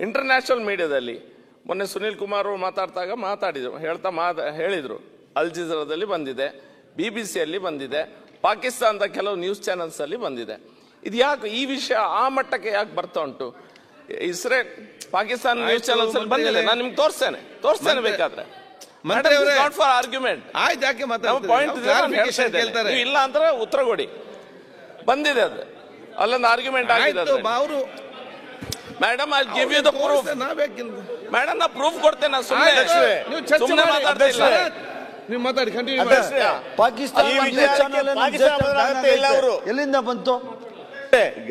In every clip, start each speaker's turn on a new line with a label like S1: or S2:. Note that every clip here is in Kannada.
S1: ಇಂಟರ್ನ್ಯಾಷನಲ್ ಮೀಡಿಯಾದಲ್ಲಿ ಮೊನ್ನೆ ಸುನೀಲ್ ಕುಮಾರ್ ಹೇಳಿದ್ರು ಅಲ್ ಜಜೀರಾದಲ್ಲಿ ಬಂದಿದೆ, BBC ಬಂದಿದೆ, ಪಾಕಿಸ್ತಾನದ ಕೆಲವು ನ್ಯೂಸ್ ಚಾನೆಲ್ಸ್ ಅಲ್ಲಿ ಬಂದಿದೆ. ಇದು ಯಾಕೆ ಈ ವಿಷಯ ಆ ಮಟ್ಟಕ್ಕೆ ಯಾಕೆ ಬರ್ತಾ ಉಂಟು? ಇಸ್ರೇಲ್ ಪಾಕಿಸ್ತಾನ ನ್ಯೂಸ್ ಚಾನೆಲ್ಸ್ ಅಲ್ಲಿ ಬಂದಿದೆ, ನಾನು ನಿಮ್ಗೆ ತೋರಿಸ್ತೇನೆ ಬೇಕಾದ್ರೆ. ನಾಟ್ ಫಾರ್ ಆರ್ಗ್ಯುಮೆಂಟ್, ಇಲ್ಲ ಅಂದ್ರೆ ಉತ್ತರ ಕೊಡಿ. ಬಂದಿದೆ ಅದು, ಅಲ್ಲೊಂದು ಆರ್ಗ್ಯುಮೆಂಟ್ ಆಗಿದೆ. Madam I give you the proof. Madam ನಾ ಪ್ರೂಫ್ ಕೊಡ್ತೇನೆ, ಸುಮ್ಮನೆ ಮಾತಾಡ್ತಿಲ್ಲ.
S2: ನೀವು ಮಾತಾಡಿ, ಕಂಟಿನ್ಯೂ.
S3: ಪಾಕಿಸ್ತಾನ ಎಲ್ಲಿಂದ ಬಂತು?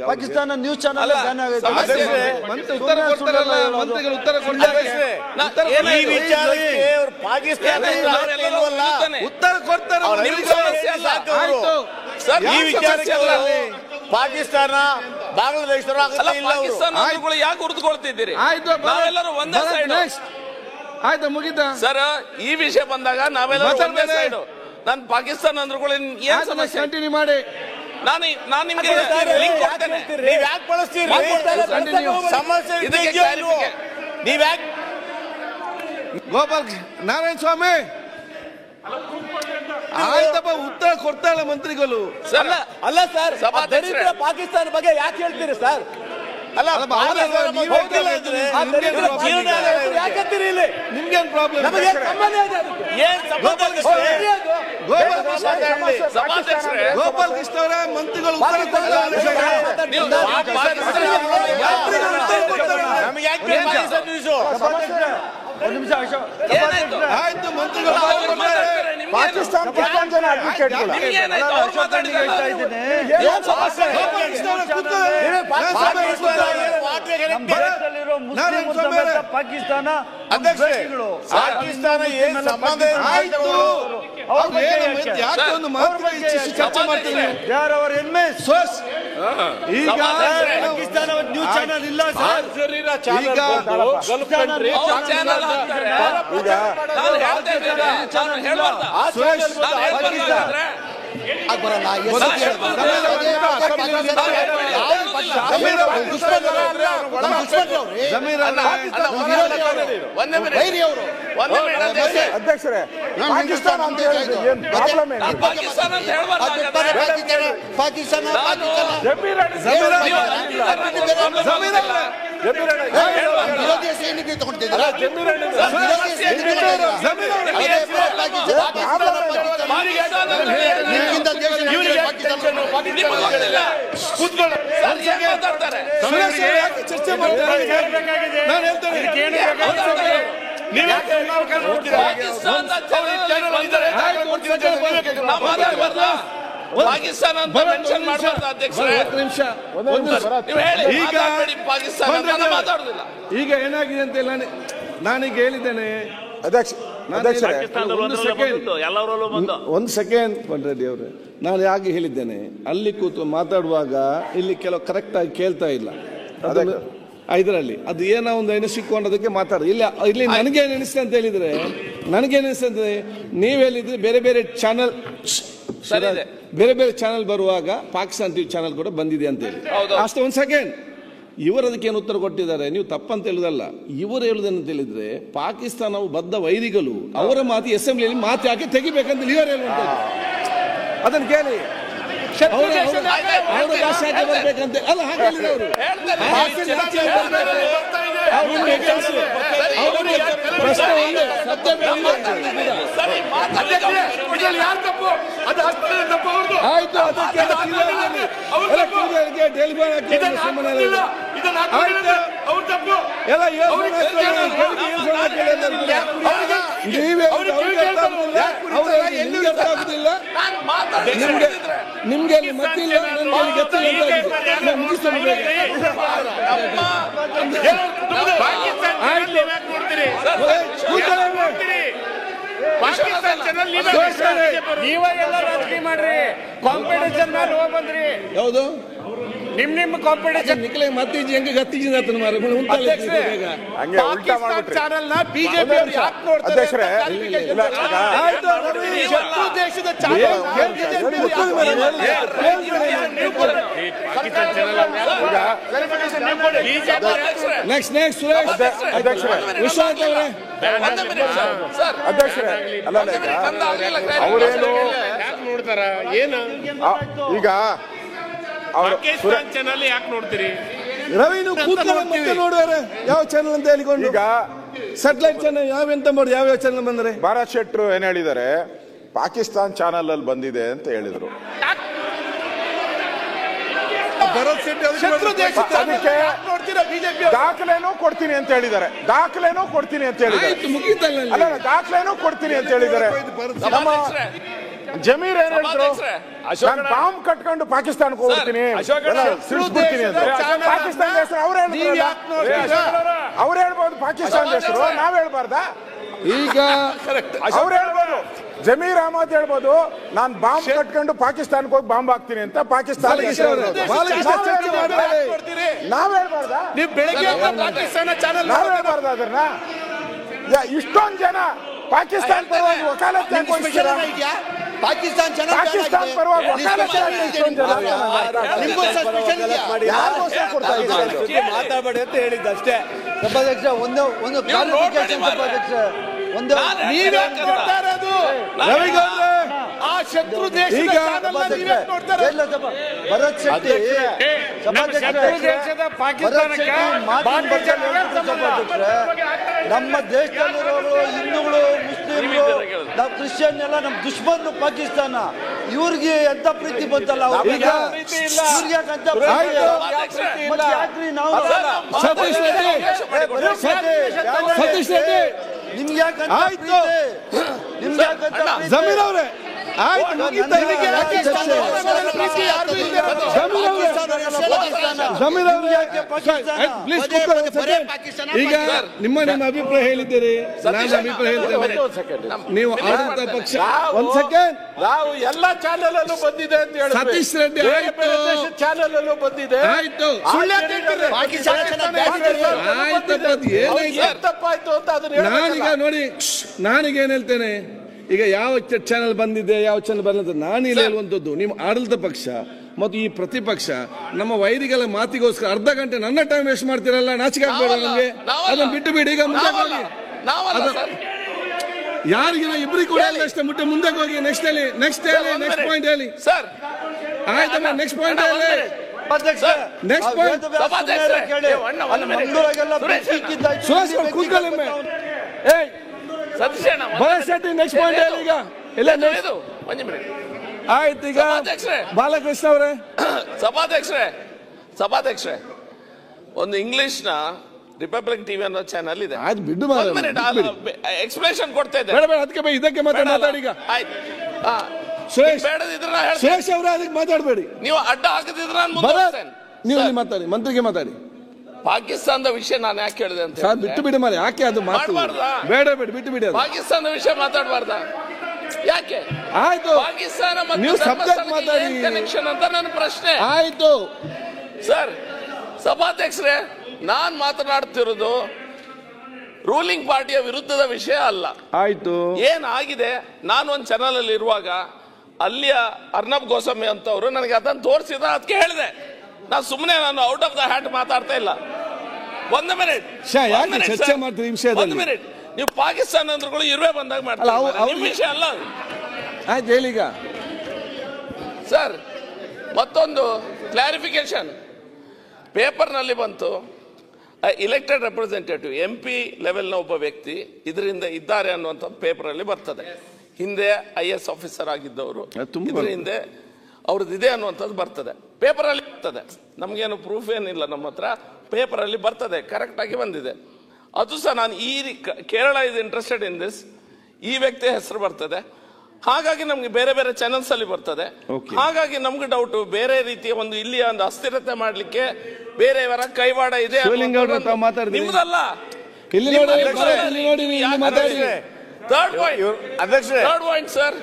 S3: ಪಾಕಿಸ್ತಾನ ನ್ಯೂಸ್ ಚಾನಲ್ ಬ್ಯಾನ್ ಆಗಿದೆ.
S2: ಉತ್ತರ ಕೊಡ್ತಾರಲ್ಲ ಮಂತ್ರಿಗಳು, ಉತ್ತರ ಕೊಡ್ತಾರೆ. ಉತ್ತರ ಕೊಡ್ತಾರೆ.
S3: ಈ ವಿಚಾರಕ್ಕೆ ಪಾಕಿಸ್ತಾನ ಬಾಂಗ್ಲಾದೇಶರು
S1: ಯಾಕೆ ಹುರಿದುಕೊಳ್ತಿದ್ದೀರಿ?
S2: ನಾವೆಲ್ಲರೂ ಒಂದೇ ಸೈಡ್. ಆಯ್ತು, ಮುಗಿತಾ
S1: ಸರ್? ಈ ವಿಷಯ ಬಂದಾಗ ನಾವೆಲ್ಲರೂ ಒಂದೇ ಸೈಡ್. ನಾನು ಪಾಕಿಸ್ತಾನ ಅಂದ್ರೂ ಏನ್ ಸಮಸ್ಯೆ?
S2: ಕಂಟಿನ್ಯೂ ಮಾಡಿ.
S1: ನಾನು ನಿಮ್ಗೆ ಲಿಂಕ್ ಕೊಡ್ತೇನೆ.
S3: ನೀವ್ ಯಾಕೆ ಬಳಸ್ತೀರಿ? ಸಮಸ್ಯೆ ನೀವ್ ಯಾಕೆ?
S2: ಗೋಪಾಲ್ ನಾರಾಯಣ ಸ್ವಾಮಿ, ಆಯ್ತಪ್ಪ, ಉತ್ತರ ಕೊಡ್ತಾಳೆ ಮಂತ್ರಿಗಳು.
S3: ಅಲ್ಲ ಸರ್, ಪಾಕಿಸ್ತಾನ ಬಗ್ಗೆ ಯಾಕೆ ಹೇಳ್ತೀರಿ ಸರ್? ಅಲ್ಲ,
S2: ನಿಮ್ಗೇನ್ ಪ್ರಾಬ್ಲಮ್? ಗೋಪಾಲ್ ಕೃಷ್ಣ ಅವರ ಮಂತ್ರಿಗಳು ಉತ್ತರ ಆಯ್ತು, ಮಂತ್ರಿಗಳು
S3: ಪಾಕಿಸ್ತಾನ ಪಾಕಿಸ್ತಾನ ಏನ್ ಸಂಬಂಧ?
S2: ಯಾಕೆ ಒಂದು ಮಾತುಕತೆ ಚರ್ಚೆ ಮಾಡ್ತೀವಿ? ಈಗ
S3: ಪಾಕಿಸ್ತಾನ ನ್ಯೂಸ್ ಚಾನಲ್ ಇಲ್ಲ ಸರ್. ಅಧ್ಯಕ್ಷರೇ, ಪಾಕಿಸ್ತಾನ ಅಂತ ವಿರೋಧಿ ಸೈನಿಕರಿಗೆ ತಗೊಂಡಿದ್ದೀರಾ?
S2: ಚರ್ಚೆ ಮಾಡ್ತಾರೆ. ನಾನು ಹೇಳ್ತೇನೆ,
S1: ಪಾಕಿಸ್ತಾನ ಅಂತ ಮೆನ್ಷನ್ ಮಾಡಬಾರ್ದು ಅಧ್ಯಕ್ಷರೇ.
S2: ಈಗ ಏನಾಗಿದೆ ಅಂತ ನಾನೀಗ ಹೇಳಿದ್ದೇನೆ. ಒಂದು ಸೆಕೆಂಡ್ ರೆಡ್ಡಿ ಅವರೇ, ನಾನು ಯಾಕೆ ಹೇಳಿದ್ದೇನೆ, ಅಲ್ಲಿ ಕೂತು ಮಾತಾಡುವಾಗ ಇಲ್ಲಿ ಕೆಲವು ಕರೆಕ್ಟ್ ಆಗಿ ಕೇಳ್ತಾ ಇಲ್ಲ. ಇದರಲ್ಲಿ ಅದು ಏನೋ ಒಂದು ಎನಿಸಿಕೊಂಡದಕ್ಕೆ ಮಾತಾಡ ಇಲ್ಲಿ ನನಗೇನು ಅನಿಸ್ತದೆ ಅಂತ ಹೇಳಿದ್ರೆ, ನನಗೇನಿಸ್ತದೆ ನೀವು ಹೇಳಿದ್ರೆ ಬೇರೆ ಬೇರೆ ಚಾನಲ್ ಬರುವಾಗ ಪಾಕಿಸ್ತಾನ ಟಿವಿ ಚಾನಲ್ ಕೂಡ ಬಂದಿದೆ ಅಂತ ಹೇಳಿ ಅಷ್ಟೇ. ಒಂದು ಸೆಕೆಂಡ್, ಇವರು ಅದಕ್ಕೇನು ಉತ್ತರ ಕೊಟ್ಟಿದ್ದಾರೆ, ನೀವು ತಪ್ಪಂತ ಹೇಳುದಲ್ಲ. ಇವರು ಹೇಳುದೇನಂತ ಹೇಳಿದ್ರೆ, ಪಾಕಿಸ್ತಾನವು ಬದ್ಧ ವೈರಿಗಳು, ಅವರ ಮಾತು ಅಸೆಂಬ್ಲಿಯಲ್ಲಿ ಮಾತು ಯಾಕೆ ತೆಗಿಬೇಕಂತ ಇವರು ಹೇಳುವಂಥದ್ದು. ಅದನ್ನು ಕೇಳಿ, ಅವರ ಭಾಷೆ ಬರ್ಬೇಕಂತ ಅಲ್ಲ, ಹಾಗೆ ಹೇಳಿದವರು. ಆಯ್ತು, ಅದಕ್ಕೆ ನಿಮ್ಗೆ ಅಲ್ಲಿ ಮತ್ತಿಲ್ಲ,
S3: ನೀವೆಲ್ಲ ರಾಜಕೀಯ ಮಾಡ್ರಿ, ಕಾಂಪಿಟೇಷನ್ ಮೇಲೆ ಹೋಗಿ ಬಂದ್ರಿ.
S2: ಯಾವುದು
S4: ನಿಮ್ ಕಾಂಪಿಟೇಷನ್
S2: ನಿಖಲೆ ಮತ್ತೀಜಿ ಹೆಂಗೆ ಗತ್ತೀಜಿ ಆತನ ಮಾರ
S4: ಅಧ್ಯಕ್ಷರೇ,
S5: ಹಂಗೆ ಉಲ್ಟಾ ಮಾಡ್ಬಿಟ್ರಿ.
S4: ಚಾನೆಲ್ ನ ಬಿಜೆಪಿ ಅವರು ಯಾಕೆ ನೋಡ್ತಾರೆ
S5: ಅಧ್ಯಕ್ಷರೇ, ಇಲ್ಲ,
S4: ಆಯ್ತು, ಶತ್ರು ದೇಶದ ಚಾನೆಲ್
S2: ನೆಕ್ಸ್ಟ್ ಸುರೇಶ್
S5: ಅಧ್ಯಕ್ಷರೇ,
S2: ವಿಶ್ವನಾಥ್ ಅವರೇ
S5: ಅಧ್ಯಕ್ಷರೇ, ಅಲ್ಲ ಅವರೇನು
S4: ನೋಡ್ತಾರ ಏನು
S5: ಈಗ ಅವರು
S4: ಪಾಕಿಸ್ತಾನ್ ಚಾನೆಲ್ ಯಾಕೆ ನೋಡ್ತೀರಿ?
S2: ರವಿನು ಕೂತ್ಕೊಂಡು ಮತ್ತೆ ನೋಡುವರೆ ಯಾವ ಚಾನಲ್ ಅಂತ ಹೇಳಿಕೊಂಡು
S5: ಈಗ
S2: ಸ್ಯಾಟಲೈಟ್ ಚಾನಲ್ ಯಾವೆಂತ ಮಾಡಿ ಯಾವ ಚಾನಲ್ ಬಂದ್ರೆ
S5: ಭಾರತ್ ಶೆಟ್ರು ಏನ್ ಹೇಳಿದ್ದಾರೆ, ಪಾಕಿಸ್ತಾನ್ ಚಾನಲ್ ಅಲ್ಲಿ ಬಂದಿದೆ ಅಂತ ಹೇಳಿದ್ರು.
S4: ಶತ್ರು ದೇಶದ ಚಾನೆಲ್ ಯಾಕೆ ನೋಡ್ತೀರಾ ಬಿಜೆಪಿ?
S5: ದಾಖಲೆನೂ ಕೊಡ್ತೀನಿ ಅಂತ ಹೇಳಿದ್ದಾರೆ, ದಾಖಲೆನೂ ಕೊಡ್ತೀನಿ ಅಂತ ಹೇಳಿದ್ದಾರೆ.
S2: ಆಯ್ತು ಮುಗಿತಲ್ಲ
S5: ಅಲ್ಲ, ದಾಖಲೆನೂ ಕೊಡ್ತೀನಿ ಅಂತ ಹೇಳಿದ್ದಾರೆ. ನಮ್ಮ ಜಮೀರ್ ಏನ್ ಹೇಳಿದ್ರು, ನಾನು ಬಾಂಬ್ ಕಟ್ಕೊಂಡು ಪಾಕಿಸ್ತಾನಕ್ಕೆ ಹೋಗ್ತೀನಿ, ಸಿಡಿಸ್ಬಿಡ್ತೀನಿ ಅಂತ. ಪಾಕಿಸ್ತಾನ ಹೆಸರು ಅವ್ರು ಹೇಳ್ಬೋದು, ಪಾಕಿಸ್ತಾನ ಹೆಸರು ನಾವ್ ಹೇಳ್ಬಾರ್ದಾ?
S2: ಈಗ
S5: ಅವ್ರು ಹೇಳ್ಬೋದು, ಜಮೀರ್ ಅಹಮದ್ ಹೇಳ್ಬೋದು, ನಾನ್ ಬಾಂಬ್ ಕಟ್ಕೊಂಡು ಪಾಕಿಸ್ತಾನಕ್ಕೆ ಹೋಗಿ ಬಾಂಬ್ ಹಾಕ್ತೀನಿ ಅಂತ. ಪಾಕಿಸ್ತಾನ ನಾವ್ ಹೇಳ್ಬಾರ್ದಾ?
S4: ನೀವು ಬೆಳಗ್ಗೆ ಪಾಕಿಸ್ತಾನ ಚಾನೆಲ್
S5: ನಾವ್ ಹೇಳ್ಬಾರ್ದಾ ಅದನ್ನ? ಇಷ್ಟೊಂದು ಜನ ಪಾಕಿಸ್ತಾನ ಪರವಾಗಿ ವಕಾಲತ್
S3: ಪಾಕಿಸ್ತಾನ್ ಚಾನೆಲ್
S5: ಪಾಕಿಸ್ತಾನ ಪರವಾಗಿ ವಕಾಲತ್
S3: ಮಾತಾಡಬೇಡಿ ಅಂತ ಹೇಳಿದ್ದಷ್ಟೇ. ಸಭಾಧ್ಯಕ್ಷ ಒಂದು ಕ್ಲಾರಿಫಿಕೇಶನ್ ಸಭಾಧ್ಯಕ್ಷ, ಒಂದು
S4: ನೀವೇ ನೋಡ್ತಾ ಇರೋದು ಆ ಶತ್ರು ದೇಶದ ಚಾನೆಲ್ ನೀವೇ ನೋಡ್ತಾ ಇರೋದು.
S3: ಭರತ್ ಶೆಟ್ಟಿ ನಮ್ಮ ದೇಶದಲ್ಲಿರೋರು ಹಿಂದೂಗಳು, ಮುಸ್ಲಿಮ್ಗಳು, ನಾವು ಕ್ರಿಶ್ಚಿಯನ್ ಎಲ್ಲ ನಮ್ಮ ದುಶ್ಮನ್ ಪಾಕಿಸ್ತಾನ. ಇವ್ರಿಗೆ ಎಂತ ಪ್ರೀತಿ ಬಂತಲ್ಲ, ಅವ್ರಿಗೆ ಯಾಕಂತ ಯಾಕ್ರಿ ನಾವು
S2: ಸತೀಶ್ ರೆಡ್ಡಿ
S3: ನಿಮ್ಗೆ ಯಾಕಂತ ನಿಮ್ಗೆ ಯಾಕಂತ
S2: ಜಮೀರ್ ಅವರೇ ಆಯ್ತು ಈಗ ನಿಮ್ಮ ಅಭಿಪ್ರಾಯ ಹೇಳಿದ್ದೀರಿ, ನಾನು ಅಭಿಪ್ರಾಯ ಹೇಳ್ತೇನೆ. ನೀವು ಆಡಳಿತ ಪಕ್ಷ ಒಂದ್ ಸೆಕೆಂಡ್,
S1: ನಾವು ಎಲ್ಲ ಚಾನೆಲ್ ಅಲ್ಲೂ ಬಂದಿದೆ ಅಂತ ಹೇಳಿ
S2: ಸತೀಶ್ ರೆಡ್ಡಿ
S1: ಚಾನೆಲ್ ಅಲ್ಲೂ ಬಂದಿದೆ.
S2: ಆಯ್ತು
S1: ತಪ್ಪಾಯ್ತು ಅಂತ ಅದನ್ನ
S2: ನಾನೀಗ ನೋಡಿ, ನಾನೀಗ ಏನ್ ಹೇಳ್ತೇನೆ, ಈಗ ಯಾವ ಚಾನೆಲ್ ಬಂದಿದೆ ಯಾವ ಚಾನೆಲ್ ಬಂದಿದೆ ನಾನು ಇಲ್ಲಿ ಹೇಳುವಂಥದ್ದು, ನೀವು ಆಡಳಿತ ಪಕ್ಷ ಮತ್ತು ಈ ಪ್ರತಿಪಕ್ಷ ನಮ್ಮ ವೈರಿಗಳ ಮಾತಿಗೋಸ್ಕರ ಅರ್ಧ ಗಂಟೆ ನನ್ನ ಟೈಮ್ ವೇಸ್ಟ್ ಮಾಡ್ತೀರಲ್ಲ, ನಾಚಿಕೆ ಆಗ್ಬೇಡ ನಮಗೆ. ಅದನ್ನ ಬಿಟ್ಟು ಬಿಡಿ, ಈಗ ಮುಂದೆ ಹೋಗಿ. ಯಾರಿಗಿನ ಇಬ್ಬರಿಗೆ ಕೂಡ ಅಷ್ಟೇ, ಮುಂದೆ ಹೋಗಿ. ನೆಕ್ಸ್ಟ್ ಹೇಳಿ, ನೆಕ್ಸ್ಟ್ ಪಾಯಿಂಟ್ ಹೇಳಿ
S1: ಸರ್.
S2: ಆಯ್ತಮ್ಮ, ನೆಕ್ಸ್ಟ್ ಪಾಯಿಂಟ್ ಹೇಳಿ. ನೆಕ್ಸ್ಟ್ ಪಾಯಿಂಟ್ ಸುರೇಶ್ ಕೂತ್ಕೊಳ್ಳಿ. ಭರತ್ ಶೆಟ್ಟಿ ನೆಕ್ಸ್ಟ್ ಪಾಯಿಂಟ್ ಹೇಳಿ ಈಗ. ಇಲ್ಲ ಆಯ್ತು, ಈಗ ಬಾಲಕೃಷ್ಣ ಅವರೇ.
S1: ಸಭಾಧ್ಯಕ್ಷರೇ, ಒಂದು ಇಂಗ್ಲಿಷ್ ನ ರಿಪಬ್ಲಿಕ್ ಟಿವಿ ಅನ್ನೋ ಚಾನಲ್ ಇದೆ,
S2: ಆಯ್ತು ಬಿಡು
S1: ಎಕ್ಸ್ಪ್ಲೇಷನ್ ಕೊಡ್ತಾ ಇದೆ.
S2: ಬೇಡ ಅದಕ್ಕೆ ಇದಕ್ಕೆ ಮಾತಾಡಿ ಈಗ. ಸುರೇಶ್ ಅವರೇ ಅದಕ್ಕೆ ಮಾತಾಡಬೇಡಿ,
S1: ನೀವು ಅಡ್ಡ ಹಾಕದಿದ್ರೆ
S2: ನೀವು ಇಲ್ಲಿ ಮಾತಾಡಿ, ಮಂತ್ರಿಗೆ ಮಾತಾಡಿ.
S1: ಪಾಕಿಸ್ತಾನದ ವಿಷಯ ನಾನು ಯಾಕೆ ಹೇಳಿದೆ ಅಂತ
S2: ಬಿಟ್ಟು ಬಿಡಿ ಮಾರೆ, ಯಾಕೆ ಅದು ಬೇಡ ಬಿಟ್ಟು ಬಿಡಿ.
S1: ಪಾಕಿಸ್ತಾನದ ವಿಷಯ ಮಾತಾಡಬಾರ್ದ ಯಾಕೆ?
S2: ಆಯ್ತು,
S1: ಪಾಕಿಸ್ತಾನ
S2: ನೀವು ಸಬ್ಜೆಕ್ಟ್ ಮಾತಾಡಿ
S1: ಕನೆಕ್ಷನ್ ಅಂತ ನನ್ನ ಪ್ರಶ್ನೆ.
S2: ಆಯ್ತು
S1: ಸರ್, ಸಭಾಧ್ಯಕ್ಷರೇ, ನಾನ್ ಮಾತನಾಡ್ತಿರೋದು ರೂಲಿಂಗ್ ಪಾರ್ಟಿಯ ವಿರುದ್ಧದ ವಿಷಯ ಅಲ್ಲ.
S2: ಆಯ್ತು,
S1: ಏನಾಗಿದೆ, ನಾನು ಒಂದು ಚಾನಲ್ ಅಲ್ಲಿ ಇರುವಾಗ ಅಲ್ಲಿಯ ಅರ್ನಬ್ ಗೋಸ್ವಾಮಿ ಅಂತವ್ರು ನನಗೆ ಅದನ್ನು ತೋರಿಸಿದ, ಅದಕ್ಕೆ ಹೇಳಿದೆ. ನಾನು ಔಟ್ ಆಫ್ ದ ಹ್ಯಾಟ್ ಮಾತಾಡ್ತಾ ಇಲ್ಲ. ಒಂದು ಮಿನಿಟ್
S2: ಚರ್ಚೆ ಮಾಡ್ತೀವಿ ವಿಷಯದಲ್ಲಿ.
S1: ಒಂದು ಮಿನಿಟ್, ನೀವು ಪಾಕಿಸ್ತಾನ ಅಂದ್ರುಗಳು ಇರುವೆ ಬಂದಾಗ ಮಾಡ್ತಾರೆ, ನಿಮ್ಮ ವಿಷಯ ಅಲ್ಲ.
S2: ಆಯ್ತು ಹೇಳಿ ಈಗ.
S1: ಸರ್, ಮತ್ತೊಂದು ಕ್ಲಾರಿಫಿಕೇಶನ್ ಪೇಪರ್ ನಲ್ಲಿ ಬಂತು, ಇಲೆಕ್ಟೆಡ್ ರೆಪ್ರೆಸೆಂಟೇಟಿವ್ MP ಲೆವೆಲ್ನ ಒಬ್ಬ ವ್ಯಕ್ತಿ ಇದರಿಂದ ಇದ್ದಾರೆ ಅನ್ನುವಂಥ ಪೇಪರ್ ಅಲ್ಲಿ ಬರ್ತದೆ. ಹಿಂದೆ IS ಆಫೀಸರ್ ಆಗಿದ್ದವರು, ಇದ್ರ ಹಿಂದೆ ಅವ್ರದ್ದು ಇದೆ ಅನ್ನುವಂಥದ್ದು ಬರ್ತದೆ, ಪೇಪರ್ ಅಲ್ಲಿ ಬರ್ತದೆ. ನಮ್ಗೇನು ಪ್ರೂಫ್ ಏನಿಲ್ಲ ನಮ್ಮ ಹತ್ರ, ಪೇಪರ್ ಅಲ್ಲಿ ಬರ್ತದೆ, ಕರೆಕ್ಟ್ ಆಗಿ ಬಂದಿದೆ. ಅದು ಸಹ ನಾನು Kerala is interested in this, ಈ ವ್ಯಕ್ತಿಯ ಹೆಸರು ಬರ್ತದೆ. ಹಾಗಾಗಿ ನಮ್ಗೆ ಬೇರೆ ಬೇರೆ ಚಾನೆಲ್ಸ್ ಅಲ್ಲಿ ಬರ್ತದೆ. ಹಾಗಾಗಿ ನಮ್ಗೆ ಡೌಟ್, ಬೇರೆ ರೀತಿಯ ಒಂದು ಇಲ್ಲಿಯ ಒಂದು ಅಸ್ಥಿರತೆ ಮಾಡ್ಲಿಕ್ಕೆ ಬೇರೆಯವರ ಕೈವಾಡ ಇದೆ. ನಿಮ್ದಲ್ಲ. ಥರ್ಡ್ ಪಾಯಿಂಟ್ ಸರ್,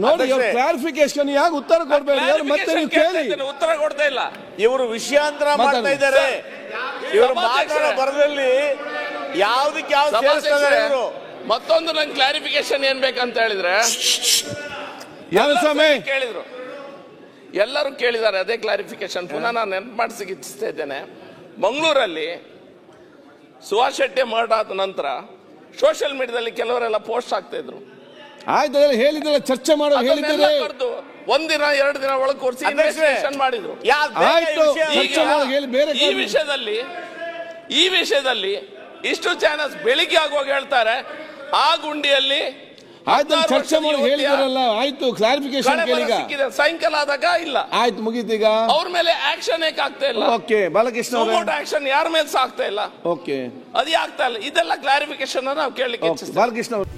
S2: ನೋಡಿ ಕ್ಲಾರಿಫಿಕೇಶನ್ ಯಾಕೆ ಉತ್ತರ ಕೊಡಬೇಡಿ ಮತ್ತೆ ನೀವು ಕೇಳಿ.
S1: ಉತ್ತರ ಕೊಡ್ತಾ ಇಲ್ಲ.
S6: ಇವರು ವಿಷಯಾಂತರ ಮಾಡ್ತಾ ಇದ್ದಾರೆ. ಇವರು ಮಾತಾಡೋ ಬರದಲ್ಲಿ ಯಾವ್ದಕ್ಕೆ ಯಾವ ಸೇರಿಸ್ತಾರೆ ಇವರು.
S1: ಮತ್ತೊಂದು ನಂಗೆ ಕ್ಲಾರಿಫಿಕೇಶನ್ ಏನ್ ಬೇಕಂತ ಹೇಳಿದ್ರೆ ಕೇಳಿದ್ರು, ಎಲ್ಲರೂ ಕೇಳಿದ್ದಾರೆ ಅದೇ ಕ್ಲಾರಿಫಿಕೇಶನ್. ಪುನಃ ನಾನು ನೆನಪು ಮಾಡಿಸಿ ಇಚ್ಛಿಸ್ತಾ ಇದ್ದೇನೆ. ಮಂಗಳೂರಲ್ಲಿ ಸುಹಾಸ್ ಶೆಟ್ಟಿ ಮರ್ಡರ್ ಆದ ನಂತರ ಸೋಷಿಯಲ್ ಮೀಡಿಯಾದಲ್ಲಿ ಕೆಲವರೆಲ್ಲ ಪೋಸ್ಟ್ ಆಗ್ತಾ ಇದ್ರು.
S2: ಆಯ್ತು ಹೇಳಿದ್ರೆ ಚರ್ಚೆ ಮಾಡೋ ಹೇಳಿದ್ರೆ
S1: ಒಂದಿನ 2 ದಿನ ಒಳಗೆ ಕೂರಿಸಿ ಇನ್ವೆಸ್ಟಿಗೇಷನ್ ಮಾಡಿದ್ರು. ಈ ವಿಷಯದಲ್ಲಿ ಇಷ್ಟು ಚಾನಲ್ಸ್ ಬೆಳಿಗ್ಗೆ ಆಗುವಾಗ ಹೇಳ್ತಾರೆ ಆ ಗುಂಡಿಯಲ್ಲಿ
S2: ಚರ್ಚೆ ಮಾಡಿ ಹೇಳಿದಾರಲ್ಲ. ಆಯ್ತು ಕ್ಲಾರಿಫಿಕೇಶನ್
S1: ಸಾಯಂಕಾಲ ಆದಾಗ ಇಲ್ಲ.
S2: ಆಯ್ತು ಮುಗೀತೀಗ
S1: ಅವ್ರ ಮೇಲೆ ಆಕ್ಷನ್ ಏಕೆ ಆಗ್ತಾ ಇಲ್ಲ?
S2: ಓಕೆ ಬಾಲಕೃಷ್ಣ
S1: ಆಕ್ಷನ್ ಯಾರ ಮೇಲೆ ಆಗ್ತಾ ಇಲ್ಲ?
S2: ಓಕೆ
S1: ಅದೇ ಆಗ್ತಾ ಇಲ್ಲ. ಇದೆಲ್ಲ ಕ್ಲಾರಿಫಿಕೇಶನ್ ನಾವು ಕೇಳಲಿಕ್ಕೆ
S2: ಬಾಲಕೃಷ್ಣ ಅವರು